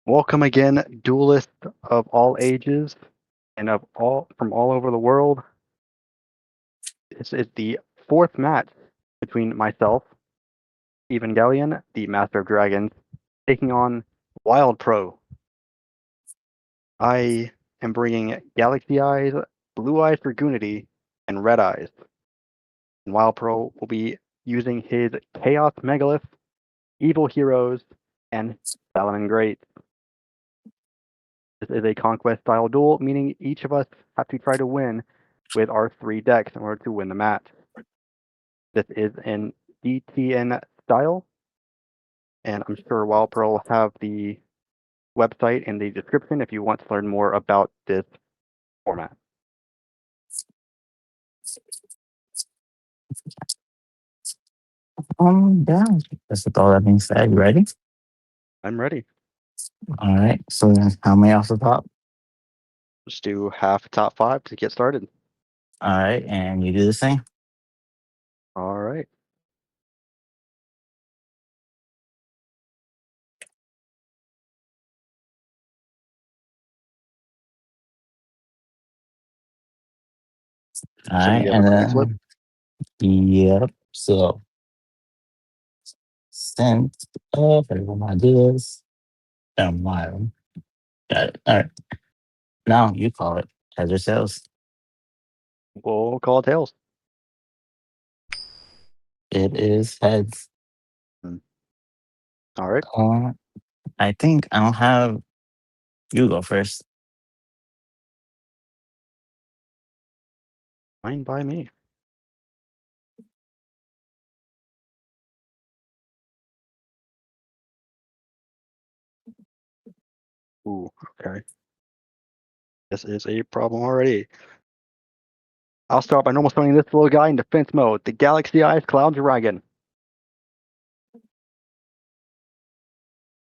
Welcome again, duelists of all ages and from all over the world. This is the fourth match between myself, Evangelion, the Master of Dragons, taking on Wildpro. I am bringing Galaxy Eyes, Blue Eyes for Gunity, and Red Eyes. And Wildpro will be using his Chaos Megalith, Evil Heroes, and Salaman Great. This is a conquest-style duel, meaning each of us have to try to win with our 3 decks in order to win the match. This is in DTN style, and I'm sure Wildpro will have the website in the description if you want to learn more about this format. Yeah. That's with all that being said, you ready? I'm ready. All right. So how many off the top? Let's do half top 5 to get started. All right, and you do the same. All right. All So right, you have a and coin flip? yep. So since everyone I do this, I'm wild. Got it. All right. Now you call it as yourselves. We'll call it tails. It is heads. All right. I think I don't have you go first. Fine by me. Ooh, okay. This is a problem already. I'll start by normal summoning this little guy in defense mode, the Galaxy Eyes Cloud Dragon.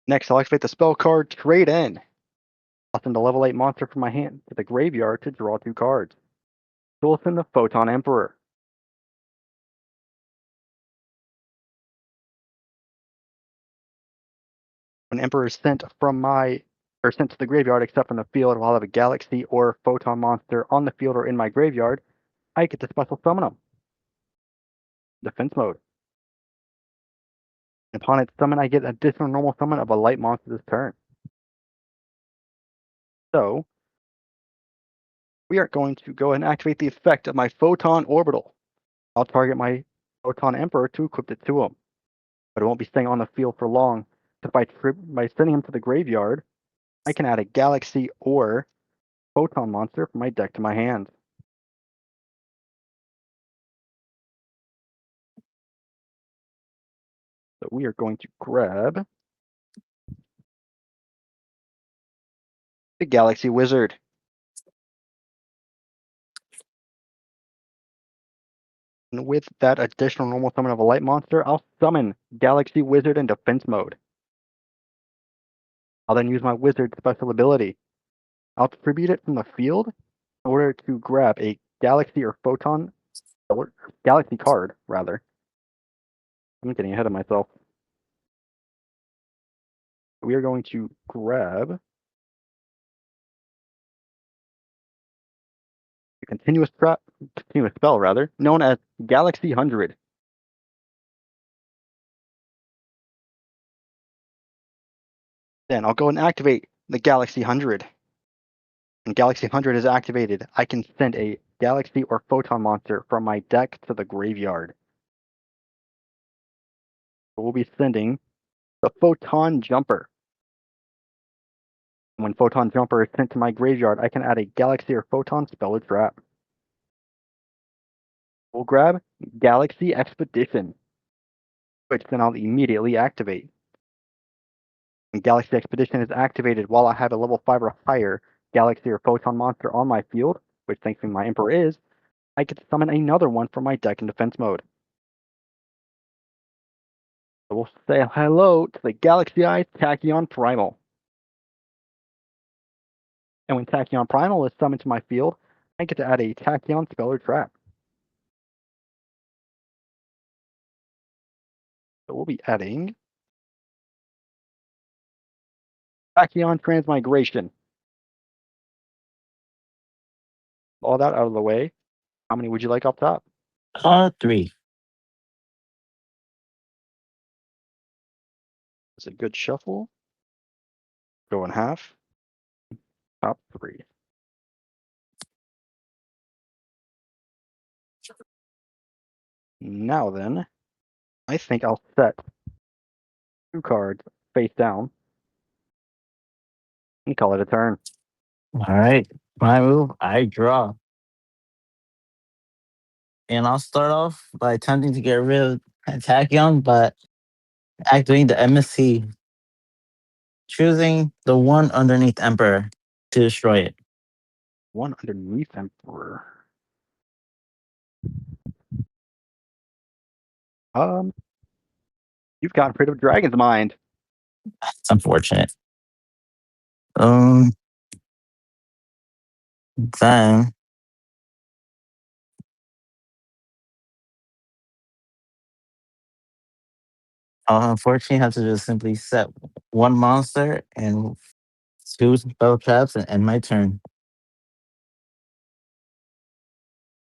Next, I'll activate the spell card Trade In. I'll send a level 8 monster from my hand to the graveyard to draw 2 cards. So we'll send the Photon Emperor. When Emperor is sent sent to the graveyard except from the field while I have a Galaxy or Photon monster on the field or in my graveyard, I get to special summon them. Defense mode. Upon its summon, I get an additional normal summon of a light monster this turn. So, we are going to go ahead and activate the effect of my Photon Orbital. I'll target my Photon Emperor to equip it to him, but it won't be staying on the field for long. So by sending him to the graveyard, I can add a Galaxy or Photon monster from my deck to my hand. So we are going to grab the Galaxy Wizard. And with that additional normal summon of a light monster, I'll summon Galaxy Wizard in defense mode. I'll then use my Wizard special ability. I'll tribute it from the field in order to grab a Galaxy or Photon, or Galaxy card, rather. I'm getting ahead of myself. We are going to grab a continuous spell, rather, known as Galaxy 100. Then I'll go and activate the Galaxy 100. When Galaxy 100 is activated, I can send a Galaxy or Photon monster from my deck to the graveyard. We'll be sending the Photon Jumper. When Photon Jumper is sent to my graveyard, I can add a Galaxy or Photon spell or trap. We'll grab Galaxy Expedition, which then I'll immediately activate. When Galaxy Expedition is activated while I have a level 5 or higher Galaxy or Photon monster on my field, which thankfully my Emperor is, I get to summon another one from my deck in defense mode. So we'll say hello to the Galaxy Eyes Tachyon Primal. And when Tachyon Primal is summoned to my field, I get to add a Tachyon spell or trap. So we'll be adding Tachyon Transmigration. All that out of the way. How many would you like up top? 3. It's a good shuffle. Go in half. Top 3. Now then, I think I'll set 2 cards face down and call it a turn. All right. My move, I draw. And I'll start off by attempting to get rid of Tachyon, but activating the MSC, choosing the one underneath Emperor to destroy it. One underneath Emperor. You've got rid of Dragon's Mind. It's unfortunate. Um, then I'll unfortunately have to just simply set one monster and 2 spell traps and end my turn.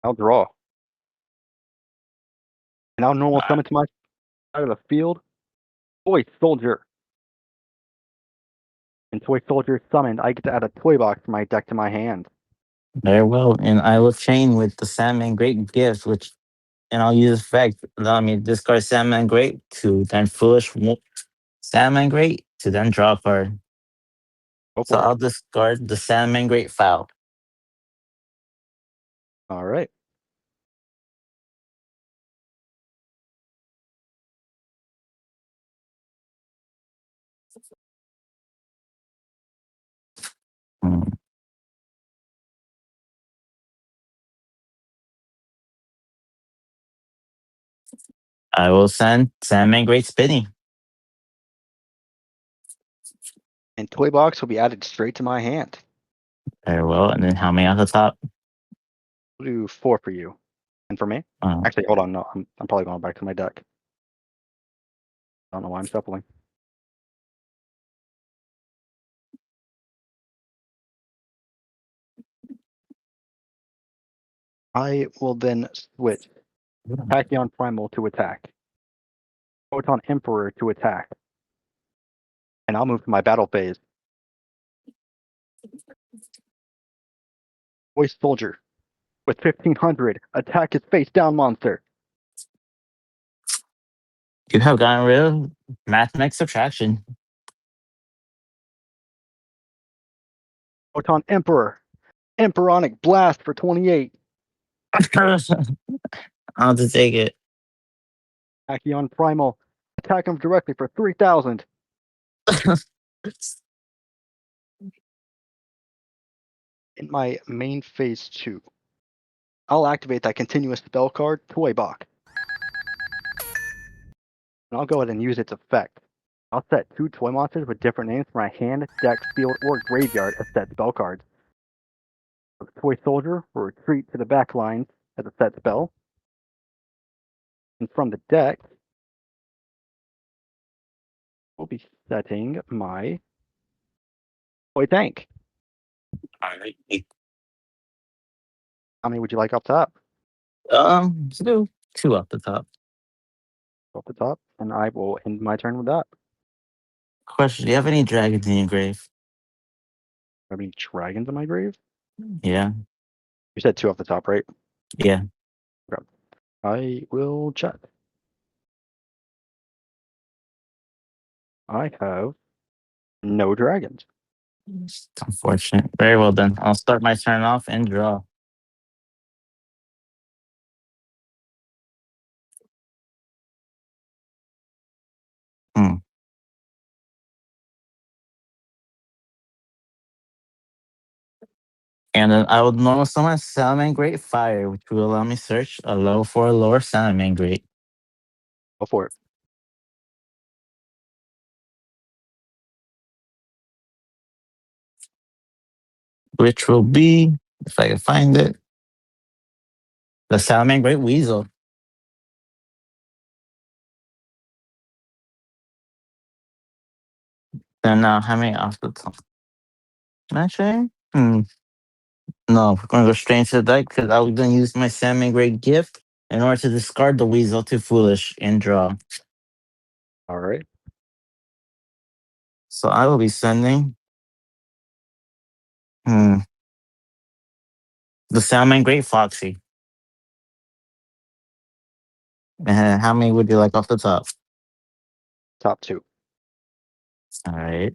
I'll draw. And I'll normal Alright. summon to my side of the field. Toy Soldier. And Toy Soldier is summoned. I get to add a toy box from my deck to my hand. Very well. And I will chain with the Sandman Great Gift, which, and I'll use effect, allow me to discard Sandman Great to then Sandman Great to then draw a card. Go So for I'll it. discard the Sandman Great file. All right. Hmm. I will send Sandman Great spinning. And toy box will be added straight to my hand. Very well. And then how many at the top? We'll do 4 for you. And for me? Uh, Actually, hold on. No, I'm probably going back to my deck. I don't know why I'm shuffling. I will then switch Tachyon Primal to attack. Photon Emperor to attack. And I'll move to my battle phase. Toy Soldier. With 1500, attack his face down monster. you have gotten rid of mathematics subtraction. Photon Emperor. Emperonic Blast for 28. I'll have to take it. Tachyon Primal. Attack him directly for 3000. In my main phase 2, I'll activate that continuous spell card, Toy Box. And I'll go ahead and use its effect. I'll set 2 toy monsters with different names for my hand, deck, field, or graveyard as set spell cards. The Toy Soldier will retreat to the back lines as a set spell. And from the deck, we'll be setting my Toy Tank. All right. How many would you like up top? Let's do 2 off the top. Up the top, and I will end my turn with that. Question: do you have any dragons in your grave? I mean, dragons in my grave? Yeah. You said 2 off the top, right? Yeah. Okay. I will check. I have no dragons. It's unfortunate. Very well then. I'll start my turn off and draw. Hmm. And then I will normal summon Salamander Great Fire, which will allow me to search a level 4 lower Salamander Great, Go for it. which will be, if I can find it, the Salamander Great Weasel. Then how many off the top? Actually, no, we're gonna go straight into the deck because I was gonna use my salmon great gift in order to discard the weasel to foolish and draw. All right. So I will be sending hmm, the salmon great foxy. And how many would you like off the top? Top two. All right.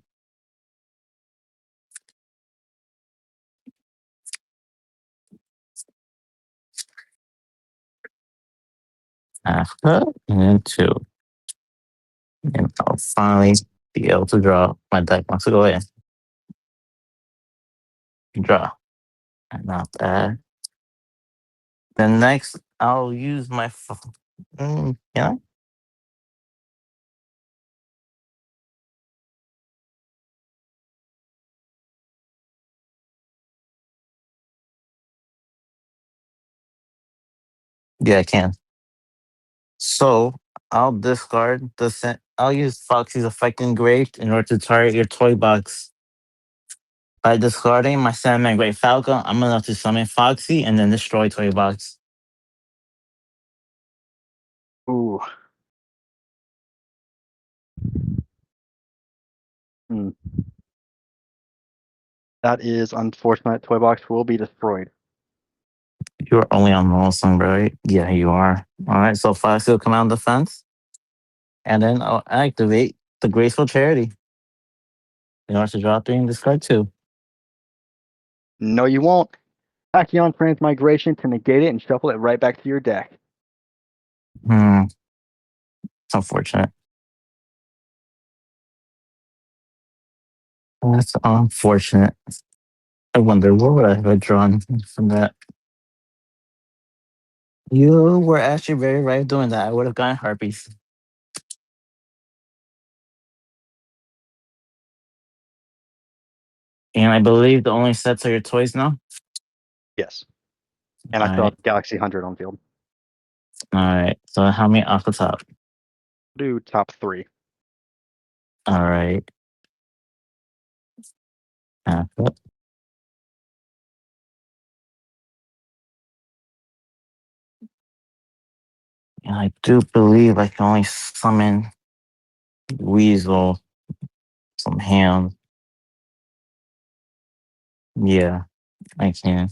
After and then two. And I'll finally be able to draw. My deck wants to go in. Draw. Not bad. Then next, I'll use my. Yeah. Yeah, I can. So I'll discard the. I'll use Foxy's effect engraved in order to target your toy box. By discarding my Sandman Great Falcon, I'm enough to summon Foxy and then destroy toy box. Ooh. Hmm. That is unfortunate. Toy box will be destroyed. You are only on Molson, right? Yeah, you are. All right, so Foxy will come out on defense, and then I'll activate the Graceful Charity in order to draw three and discard two. No, you won't. Tachyon Transmigration to negate it and shuffle it right back to your deck. Hmm, it's unfortunate. That's unfortunate. I wonder what would I have drawn from that. You were actually very right doing that. I would have gotten harpies. And I believe the only sets are your toys now. Yes. And All I still right. have Galaxy 100 on field. All right. So how many off the top? Do top three. All right. Yep. And I do believe I can only summon Weasel, some Ham. Yeah, I can.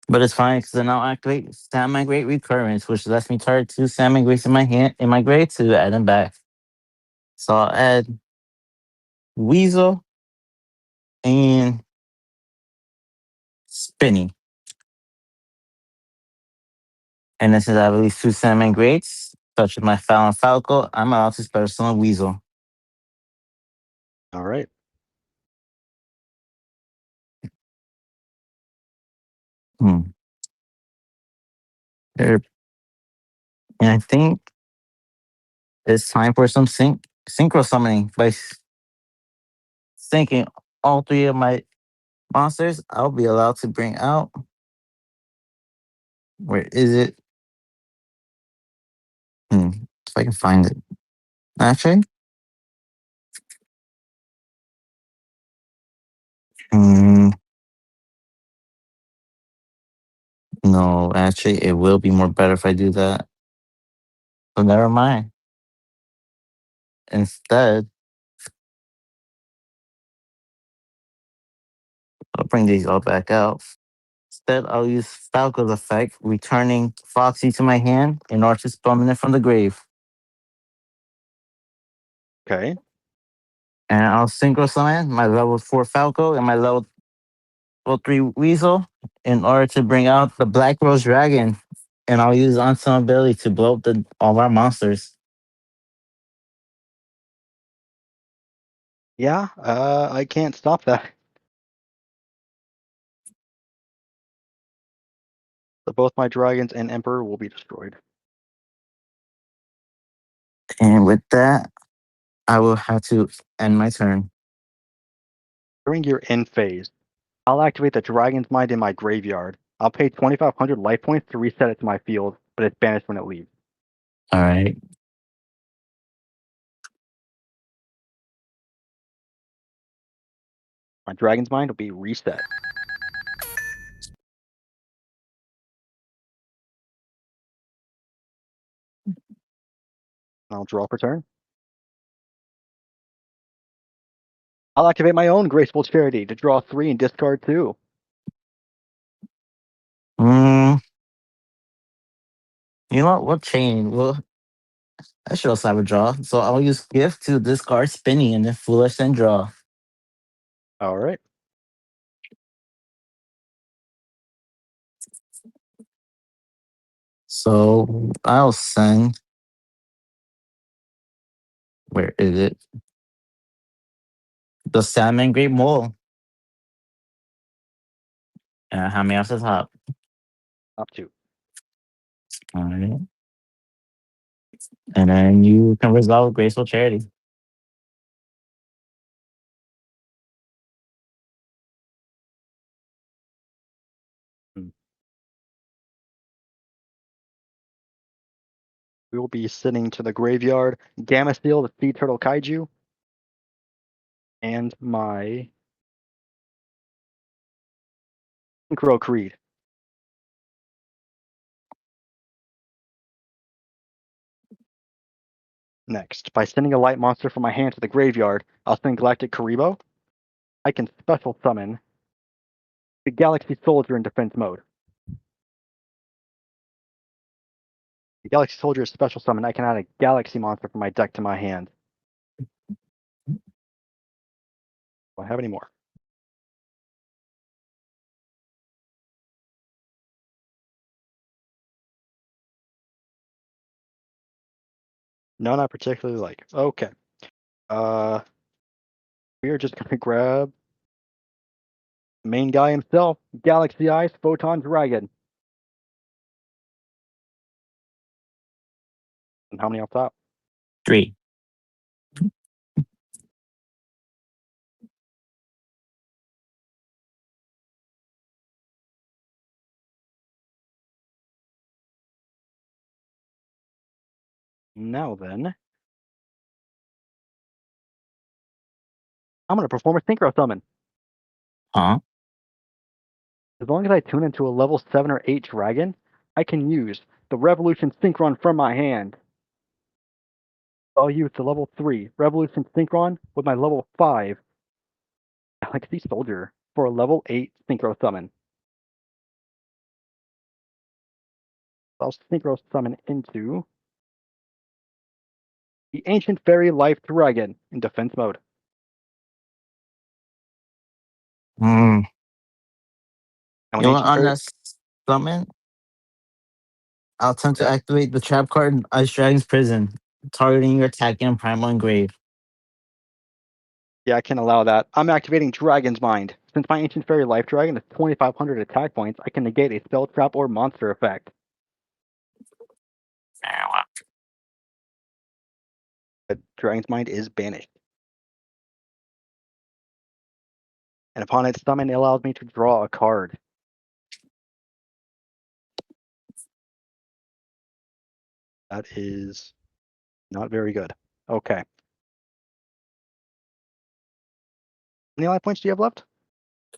But it's fine because then I'll activate Salmon Great Recurrence, which lets me target two Salmon Greats in my hand in my grade to add them back. So I'll add Weasel and Spinny. And then since I have at least two Salmon Greats, such as my Fallon Falco, I'm allowed to special summon Weasel. All right. Hmm. There- And I think it's time for some synchro summoning by syncing all three of my monsters. I'll be allowed to bring out. Where is it? If I can find it. Actually, hmm, no, actually, it will be more better if I do that. So never mind. Instead, I'll bring these all back out. Instead, I'll use Falco's effect, returning Foxy to my hand in order to summon it from the grave. Okay. And I'll synchro summon my level 4 Falco and my level 3 Weasel in order to bring out the Black Rose Dragon. And I'll use Unsummon ability to blow up all our monsters. Yeah. I can't stop that. So both my dragons and emperor will be destroyed. And with that, I will have to end my turn. During your end phase, I'll activate the dragon's mind in my graveyard. I'll pay 2,500 life points to reset it to my field, but it's banished when it leaves. All right. My Dragon's Mind will be reset. I'll draw for turn. I'll activate my own Graceful Charity to draw 3 and discard 2. Mm, you know what? What chain? Well, I should also have a draw. So I'll use gift to discard spinning and then foolish and draw. All right. So I'll send. Where is it? The salmon great mole. How many off the top? Top 2. All right. And then you can resolve graceful charity. Hmm. We will be sending to the graveyard Gamma Steel, the Sea Turtle Kaiju, and my Synchro Creed. Next, by sending a light monster from my hand to the graveyard, I'll send Galactic Karibo. I can special summon the Galaxy Soldier in defense mode. The Galaxy Soldier is special summon. I can add a Galaxy monster from my deck to my hand. Do I have any more? None I particularly like. Okay. We are just gonna grab the main guy himself, Galaxy Ice Photon Dragon. And how many off top? 3. Now then, I'm gonna perform a Synchro Summon. Huh? As long as I tune into a level 7 or 8 dragon, I can use the Revolution Synchron from my hand. I'll use the level 3 Revolution Synchron with my level 5 Galaxy Soldier for a level 8 Synchro Summon. I'll Synchro Summon into the Ancient Fairy Life Dragon in defense mode. Mm. Now an You know, Ancient on Fairy. this summon, I'll attempt to Yeah, activate the trap card Ice Dragon's Prison, targeting your attacking and primal engrave. yeah, I can allow that. I'm activating Dragon's Mind. Since my Ancient Fairy Life Dragon is 2,500 attack points, I can negate a spell trap or monster effect. Farewell. But Dragon's Mind is banished. And upon its summon, it allows me to draw a card. That is not very good. Okay. How many life points do you have left?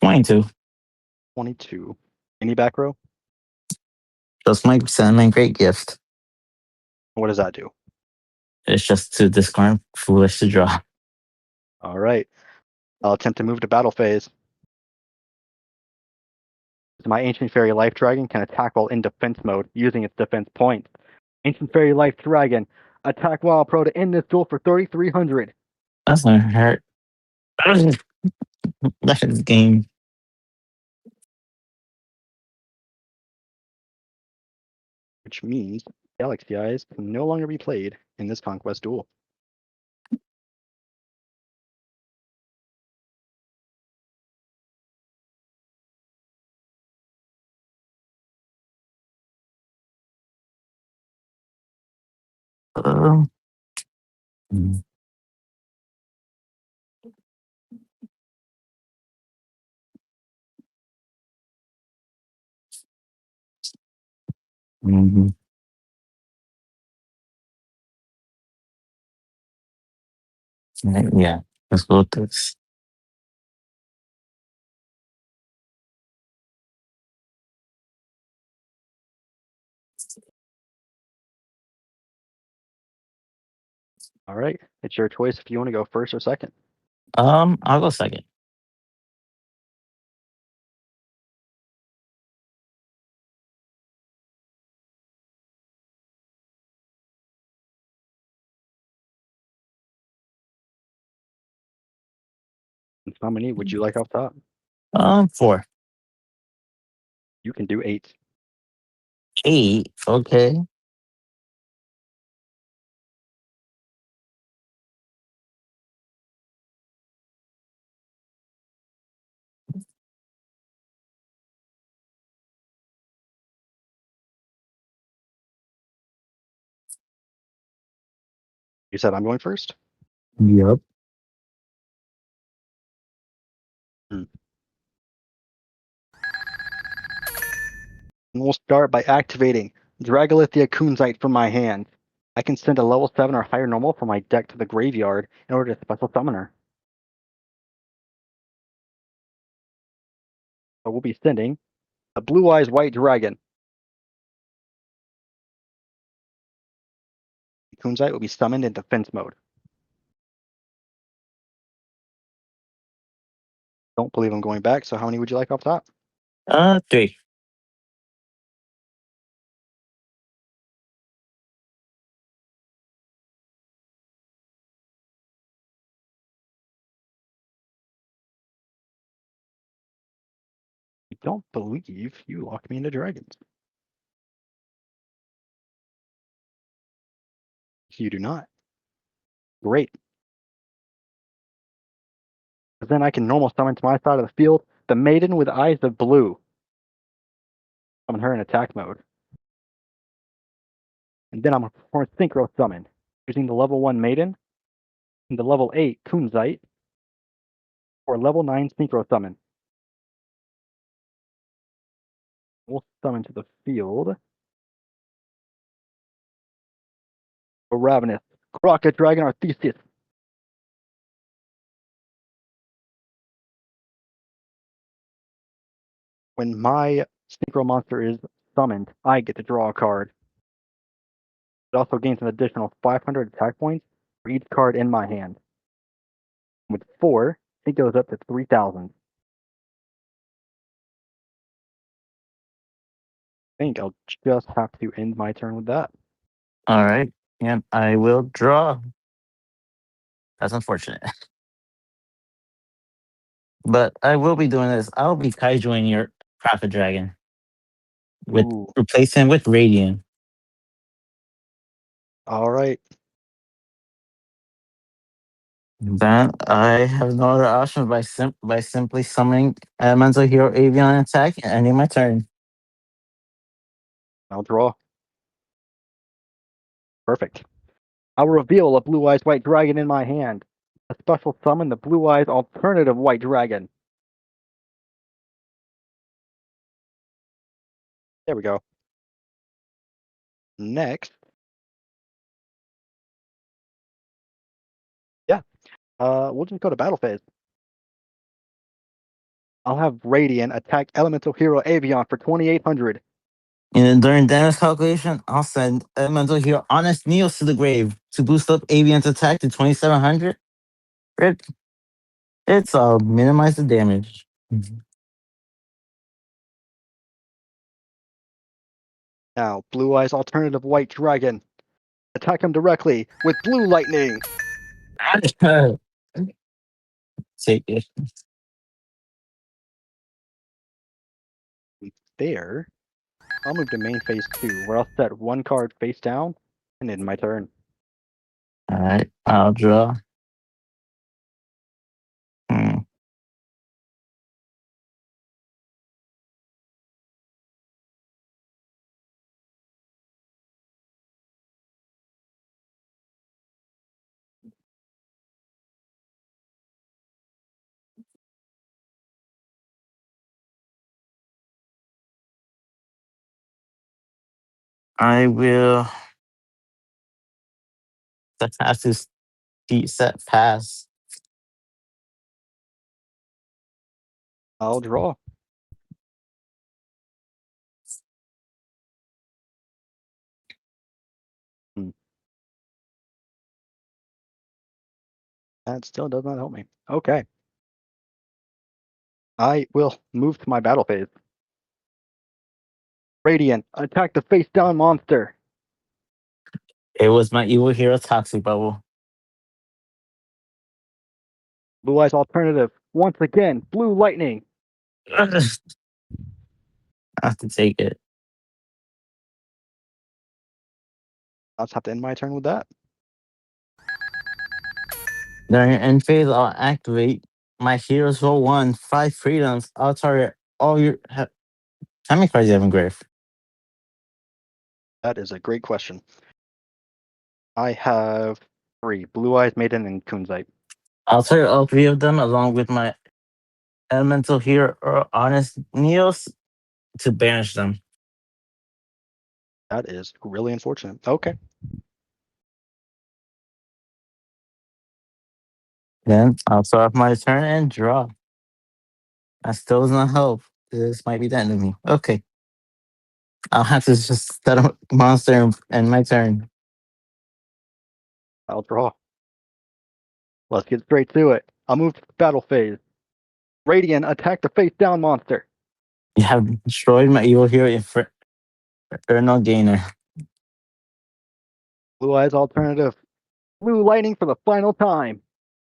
22. 22. Any back row? Just my salmon great gift. What does that do? It's just to discard foolish to draw. All right. I'll attempt to move to battle phase. My Ancient Fairy Life Dragon can attack while in defense mode using its defense points. Ancient Fairy Life Dragon, attack Wildpro to end this duel for 3,300. That's not hurt. That is game. Which means Galaxy Eyes can no longer be played in this Conquest duel. Uh, mm, mhm. Yeah, let's go with this. All right. It's your choice if you want to go first or second. I'll go second. How many would you like off top? 4. You can do 8. 8. Okay. You said I'm going first? Yep. Hmm. And we'll start by activating Dragolithia Kunzite from my hand. I can send a level 7 or higher normal from my deck to the graveyard in order to special summon her. So we'll be sending a Blue Eyes White Dragon. Kunzite will be summoned in defense mode. Don't believe I'm going back, so how many would you like off top? 3. I don't believe you locked me into dragons. You do not. Great. Then I can normal summon to my side of the field the Maiden with Eyes of Blue. Summon her in attack mode. And then I'm going to perform Synchro Summon using the level 1 Maiden and the level 8 Kunzite for level 9 Synchro Summon. We'll summon to the field a Ravenous Crocket Dragon Arthesius. When my Synchro monster is summoned, I get to draw a card. It also gains an additional 500 attack points for each card in my hand. With 4, it goes up to 3,000. I think I'll just have to end my turn with that. All right. And I will draw. That's unfortunate. But I will be doing this. I'll be kaijuing your Prophet Dragon with Ooh. replace him with Radiant. All right. Then I have no other option by simply summoning Elemental Hero Avion attack and ending my turn. I'll draw. Perfect. I'll reveal a Blue Eyes White Dragon in my hand. A special summon the Blue Eyes Alternative White Dragon. There we go. Next. Yeah. We'll just go to battle phase. I'll have Radiant attack Elemental Hero Avion for 2,800. And then during damage calculation, I'll send Elemental Hero Honest Neos to the grave to boost up Avion's attack to 2,700. It's minimize the damage. Now, Blue Eyes Alternative White Dragon. Attack him directly with Blue Lightning. Take it. There. I'll move to main phase 2, where I'll set one card face down and end my turn. All right, I'll draw. Hmm. I will have to set pass. I'll draw. Hmm. That still does not help me. Okay. I will move to my battle phase. Radiant, attack the face down monster. It was my evil hero toxic bubble. Blue Eyes alternative. Once again, blue lightning. I have to take it. I'll just have to end my turn with that. During your end phase, I'll activate my heroes roll 5 freedoms. I'll target all your. How many cards do you have in grave? That is a great question. I have 3. Blue Eyes Maiden and Kunzite. I'll target all 3 of them along with my elemental hero or honest Neos to banish them. That is really unfortunate. Okay. Then I'll start off my turn and draw. That still does not help. This might be the end of me. Okay. I'll have to just set a monster and end my turn. I'll draw. Let's get straight to it. I'll move to the battle phase. Radiant, attack the face down monster. You have destroyed my evil hero Infernal Gainer. Blue Eyes alternative. Blue lightning for the final time.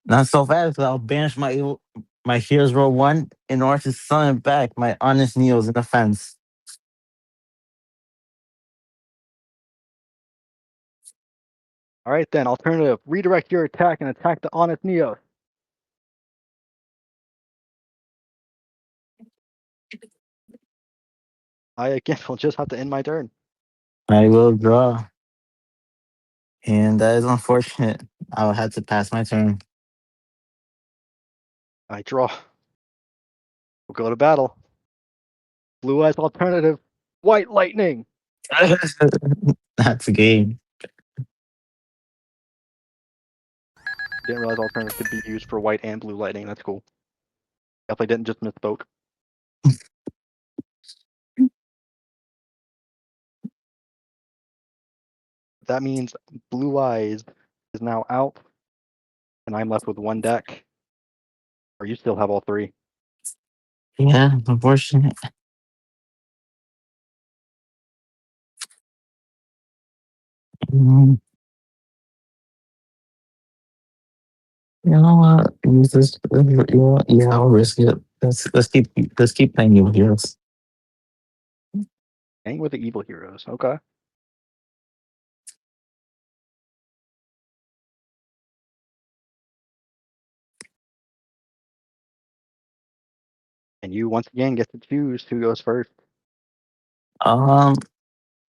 Not so fast, 'cause I'll banish my heroes roll 1 in order to summon back my honest Neos in the fence. All right then, alternative. Redirect your attack and attack the honest Neos. I again will just have to end my turn. I will draw. And that is unfortunate. I'll have to pass my turn. I draw. We'll go to battle. Blue Eyes alternative. White lightning. That's a game. Didn't realize alternative could be used for white and blue lightning. That's cool. Definitely didn't just misspoke. That means Blue Eyes is now out, and I'm left with 1 deck. Or you still have all 3. Yeah, unfortunate. Mm, You know what? Use this. You know what? Yeah, I'll risk it. Let's keep playing evil heroes. Hang with the evil heroes. Okay. And you once again get to choose who goes first. Um,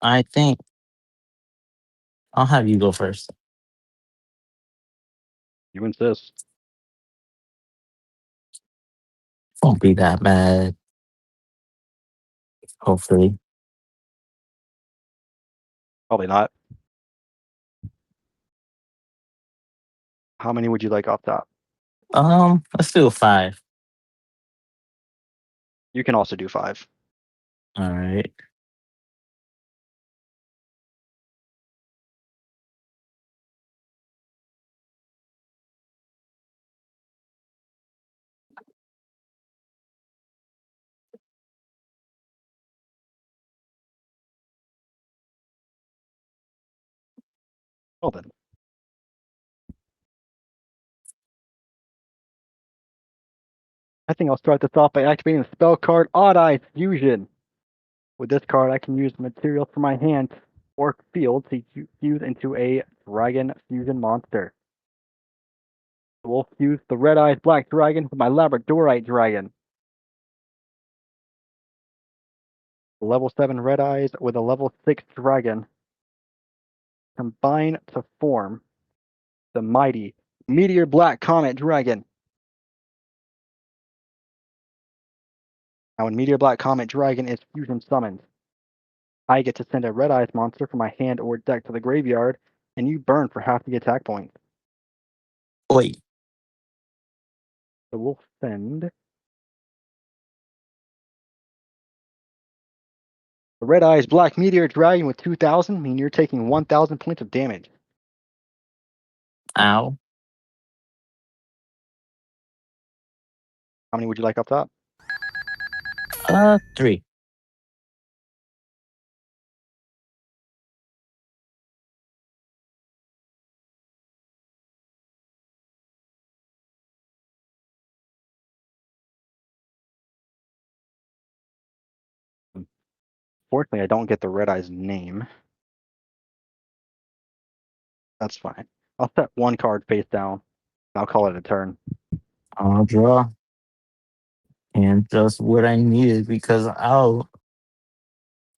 I think I'll have you go first. You insist. Won't be that bad. Hopefully. Probably not. How many would you like off top? Let's do a 5. You can also do 5. All right. Well then. I think I'll start this off by activating the spell card Odd Eye Fusion. With this card, I can use materials from my hand or field to fuse into a Dragon Fusion monster. We'll fuse the Red Eyes Black Dragon with my Labradorite Dragon. Level 7 Red Eyes with a level 6 Dragon combine to form the mighty Meteor Black Comet Dragon. Now, when Meteor Black Comet Dragon is fusion summoned, I get to send a Red Eyes monster from my hand or deck to the graveyard, and you burn for half the attack points. Wait. So we'll send the Red Eyes Black Meteor Dragon with 2,000, meaning you're taking 1,000 points of damage. Ow. How many would you like up top? 3. Fortunately, I don't get the Red Eye's name. That's fine. I'll set one card face down. I'll call it a turn. I'll draw. And just what I needed because I'll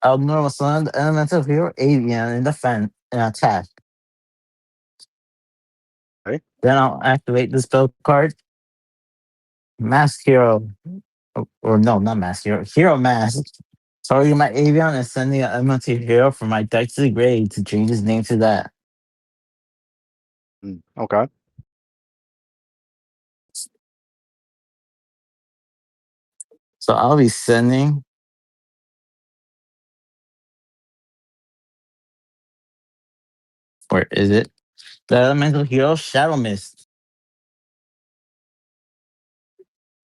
normal summon the elemental hero Avian in defense and attack. Okay. Then I'll activate the spell card, Mask Hero. Or no, not Mask Hero. Hero Mask. Targeting my Avian and sending an elemental hero from my deck to the grave to change his name to that. Okay. So I'll be sending. Or is it? The elemental hero Shadow Mist.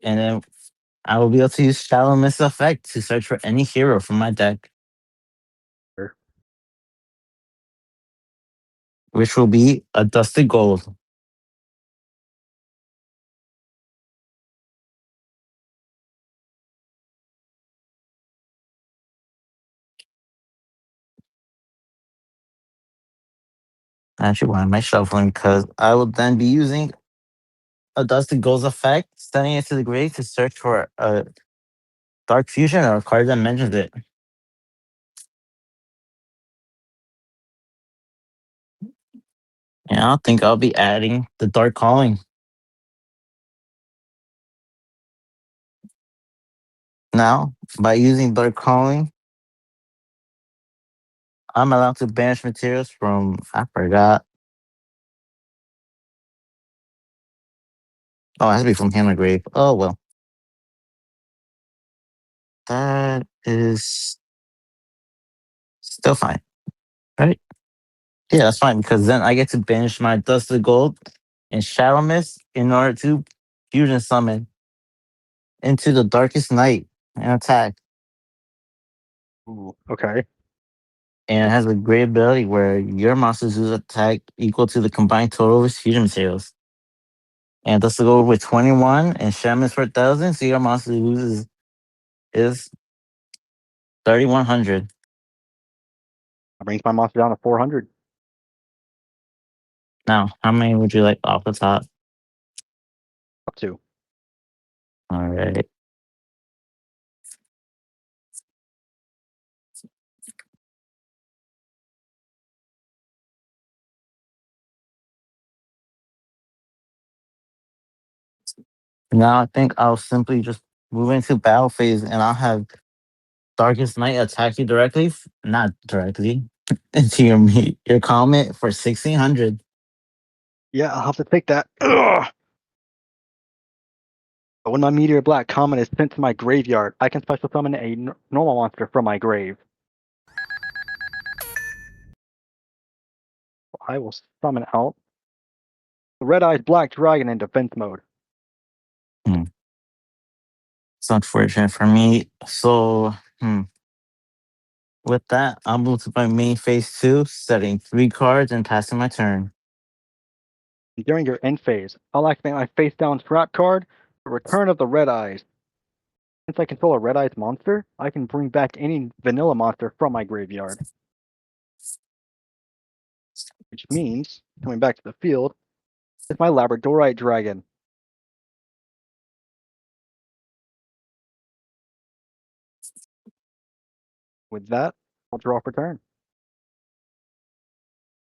And then I will be able to use Shadow Mist effect to search for any hero from my deck, Sure. which will be a Dusted Gold. Actually, why am I shuffling? Because I will then be using a Dusted Gold's effect, sending it to the grave to search for a Dark Fusion or a card that mentions it. And I think I'll be adding the Dark Calling. Now, by using Dark Calling, I'm allowed to banish materials from, I forgot. Oh, it has to be from Hammer Grave. Oh, well. That is still fine, right? Yeah, that's fine because then I get to banish my Dusted Gold and Shadow Mist in order to fusion summon into the Darkest Night and attack. Ooh, okay. And it has a great ability where your monsters lose attack equal to the combined total of its fusion materials. And thus to go with 21 and Shaman for 1,000, so your monster loses is 3,100. That brings my monster down to 400. Now, how many would you like off the top? Up to. All right. Now I think I'll simply just move into battle phase and I'll have Darkest Night attack you directly, not directly, into your comet for 1,600. Yeah, I'll have to take that. Ugh! But when my Meteor Black Comet is sent to my graveyard, I can special summon a normal monster from my grave. I will summon out the Red Eyes Black Dragon in defense mode. Hmm. It's unfortunate for me. So, with that, I'll move to my main phase 2, setting 3 cards and passing my turn. During your end phase, I'll activate my face down trap card, the Return of the Red Eyes. Since I control a Red Eyes monster, I can bring back any vanilla monster from my graveyard. Which means, coming back to the field, is my Labradorite Dragon. With that, I'll draw for turn.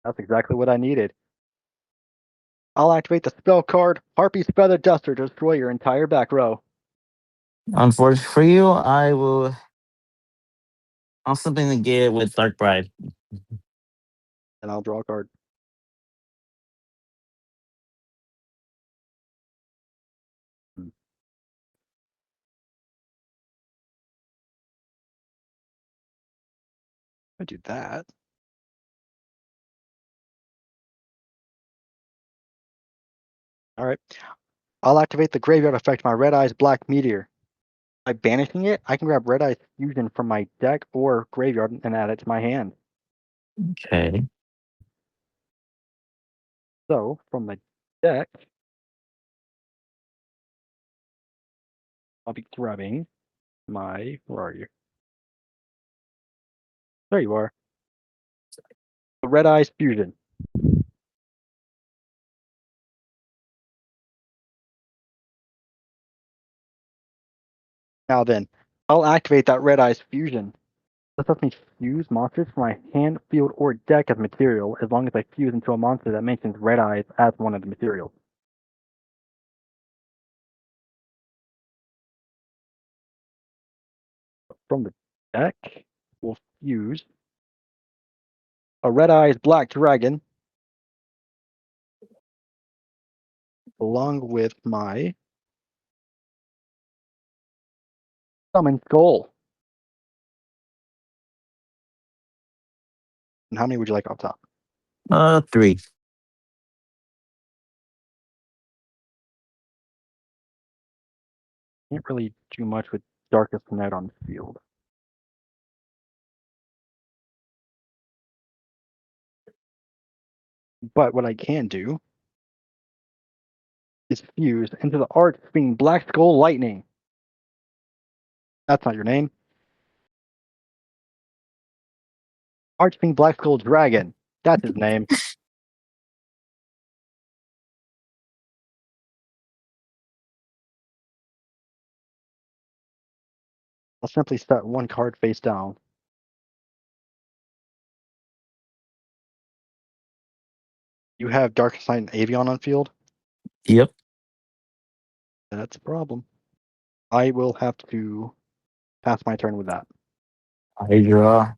That's exactly what I needed. I'll activate the spell card, Harpy's Feather Duster, to destroy your entire back row. Unfortunately for you, I'll simply negate it with Dark Bride. And I'll draw a card. Hmm. I do that. All right. I'll activate the graveyard effect, my Red Eyes Black Meteor. By banishing it, I can grab Red Eyes Fusion from my deck or graveyard and add it to my hand. Okay. So, from the deck, I'll be grabbing my. Where are you? There you are. The Red Eyes Fusion. Now then, I'll activate that Red Eyes Fusion. This lets me fuse monsters from my hand, field, or deck as material, as long as I fuse into a monster that mentions Red Eyes as one of the materials. From the deck, we'll fuse a Red Eyes Black Dragon along with my Summon Skull. And how many would you like off top? 3. Can't really do much with Darkest Night on the field. But what I can do is fuse into the Archfiend Black Skull Lightning. That's not your name. Archfiend Black Skull Dragon. That's his name. I'll simply set one card face down. You have Darkest Night and Avion on field? Yep. That's a problem. I will have to pass my turn with that. I draw.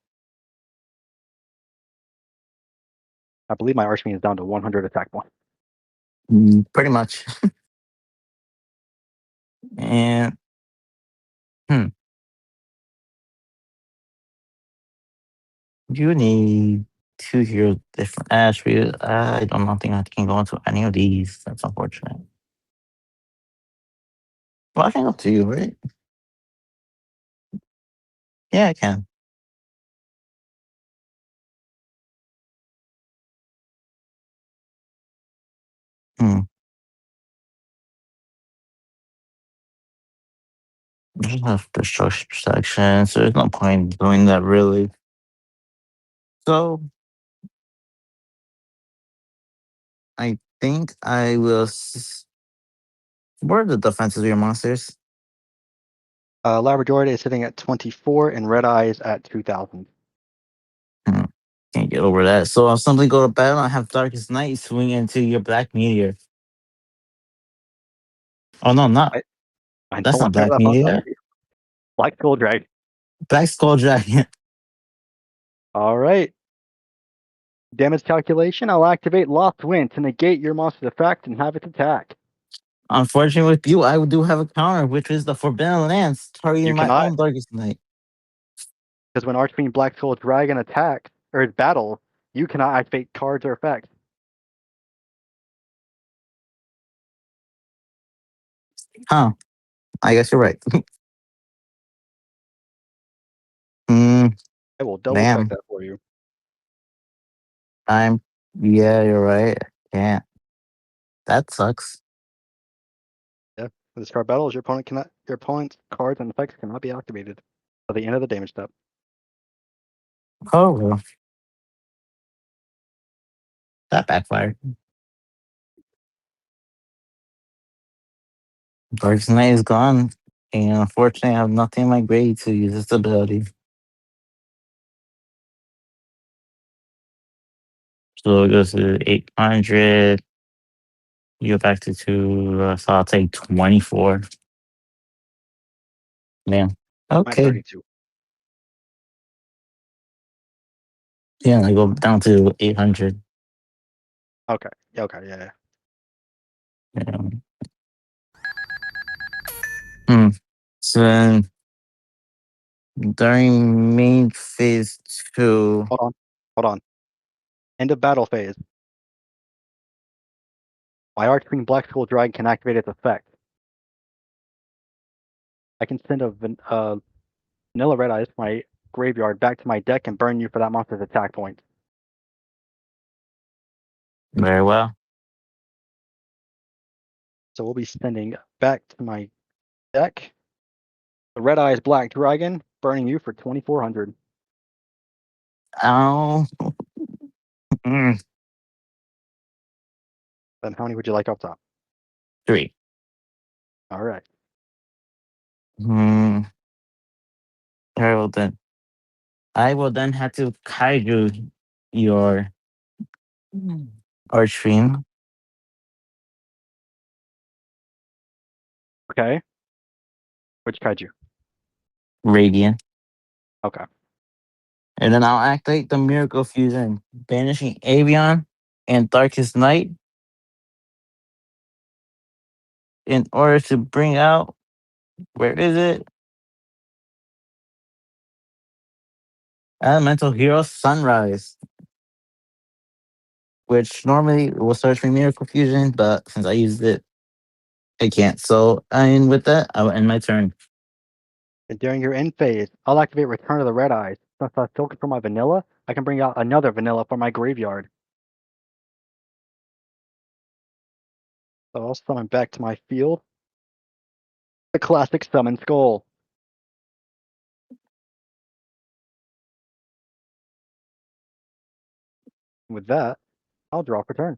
I believe my Archfiend is down to 100 attack point. Pretty much. And you need 2 heroes different attributes. I don't think I can go into any of these. That's unfortunate. Well, I can go to you, right? Yeah, I can. Hmm. I just have destruction protection, so there's no point doing that really. So I think I will. What are the defenses of your monsters? Labrador is sitting at 24 and Red Eyes at 2000. Hmm. Can't get over that. So I'll simply go to battle and have Darkest Night swing into your Black Meteor. Oh no, not. I That's not don't have Black that Meteor. possibility. Black Skull Dragon. Black Skull Dragon. All right. Damage calculation. I'll activate Lost Wind to negate your monster's effect and have its attack. Unfortunately, with you, I do have a counter, which is the Forbidden Lance, You targeting my cannot, own Darkest Night. because when Archfiend Black Skull Dragon attacks or is battle, you cannot activate cards or effects. Huh. I guess you're right. Hmm. I will double check Damn. that for you. I'm. Yeah, you're right. Can't. That sucks. Yeah. For this card battles, your opponent's cards and effects cannot be activated at the end of the damage step. Oh well. That backfired. Darkest Night is gone. And unfortunately, I have nothing in my grade to use this ability. So it goes to 800. You go back to 2. So I'll take 24. Damn. I'm at Okay. 32. Yeah, I go down to 800. Okay. Okay. Yeah. Yeah. Hmm. So then during main phase 2, Hold on. Hold on. End of battle phase. My Archfiend Black Skull Dragon can activate its effect. I can send a Vanilla Red Eyes from my graveyard back to my deck and burn you for that monster's attack point. Very well. So we'll be sending back to my deck the Red Eyes Black Dragon, burning you for 2,400. Oh. Mm, Then how many would you like up top? 3. All right. Hmm. Very well then. I will then have to kaiju your Archfiend. Okay. Which kaiju? Radiant. Okay. And then I'll activate the Miracle Fusion, banishing Avion and Darkest Night in order to bring out, where is it? Elemental Hero Sunrise, which normally will search for Miracle Fusion, but since I used it, I can't. So, and with that, I will end my turn. And during your end phase, I'll activate Return of the Red Eyes. Since I took from my vanilla, I can bring out another vanilla from my graveyard. So I'll summon back to my field the classic Summon Skull. With that, I'll draw for turn.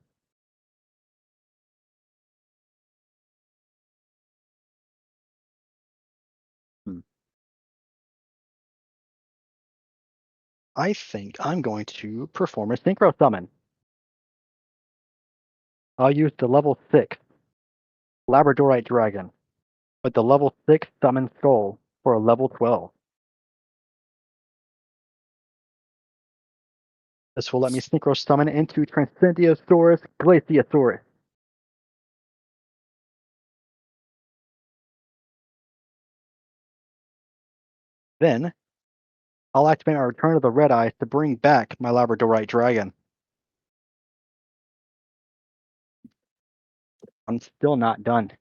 I think I'm going to perform a Synchro Summon. I'll use the level 6 Labradorite Dragon with the level 6 Summon Skull for a level 12. This will let me Synchro Summon into Transcendiosaurus Glaciosaurus. Then, I'll activate our Return of the Red Eyes to bring back my Labradorite Dragon. I'm still not done.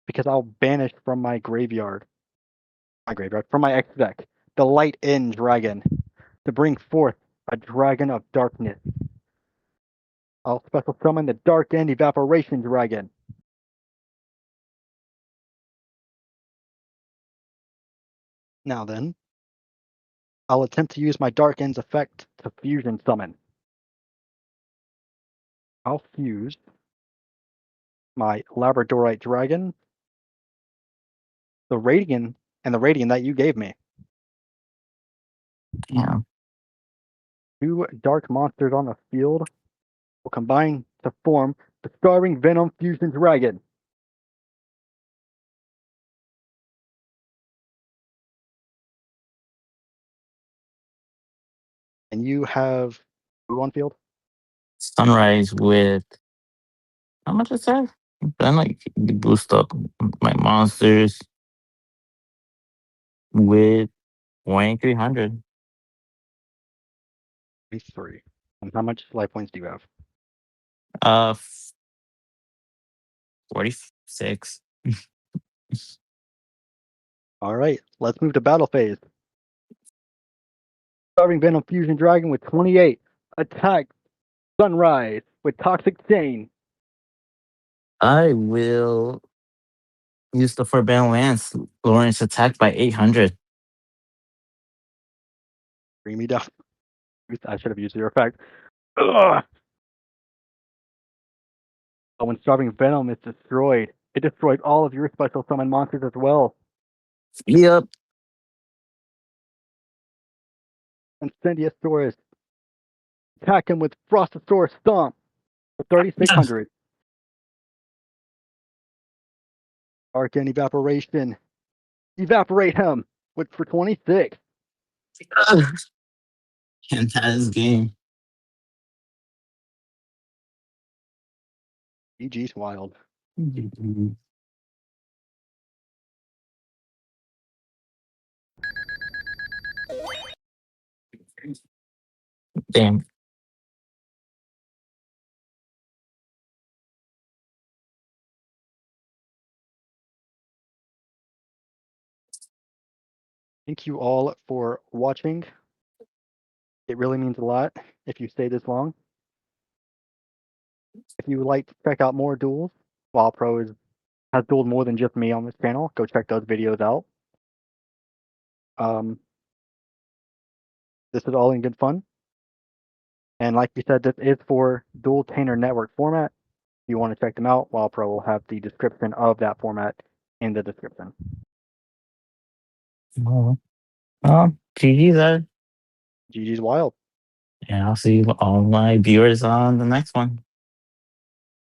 Because I'll banish from my graveyard, from my X deck, the Light End Dragon to bring forth a Dragon of Darkness. I'll special summon the Dark End Evaporation Dragon. Now then, I'll attempt to use my Dark End's effect to fusion summon. I'll fuse my Labradorite Dragon, the Radiant, and the Radiant that you gave me. Yeah. 2 dark monsters on the field will combine to form the Starving Venom Fusion Dragon. And you have who on field? Sunrise with, how much is that? Then like boost up my monsters with 2,300. 3. And how much life points do you have? Uh, 46. All right, let's move to battle phase. Starving Venom Fusion Dragon with 28. Attack Sunrise with Toxic Chain. I will use the Forbidden Lance, lowering its attack by 800. Bring me down. I should have used your effect. Ugh. But when Starving Venom is destroyed, it destroys all of your special summon monsters as well. Yep. Incendiasaurus. Attack him with Frostosaurus Stomp for 3,600. Arcane Evaporation. Evaporate him for 26. And that is game. GG's wild. Damn. Thank you all for watching. It really means a lot if you stay this long. If you would like to check out more duels, Wildpro has dueled more than just me on this channel. Go check those videos out. This is all in good fun. And like we said, this is for Dueltainer network format. If you want to check them out, Wildpro will have the description of that format in the description. Well, GG's there. GG's Wild. And I'll see all my viewers on the next one.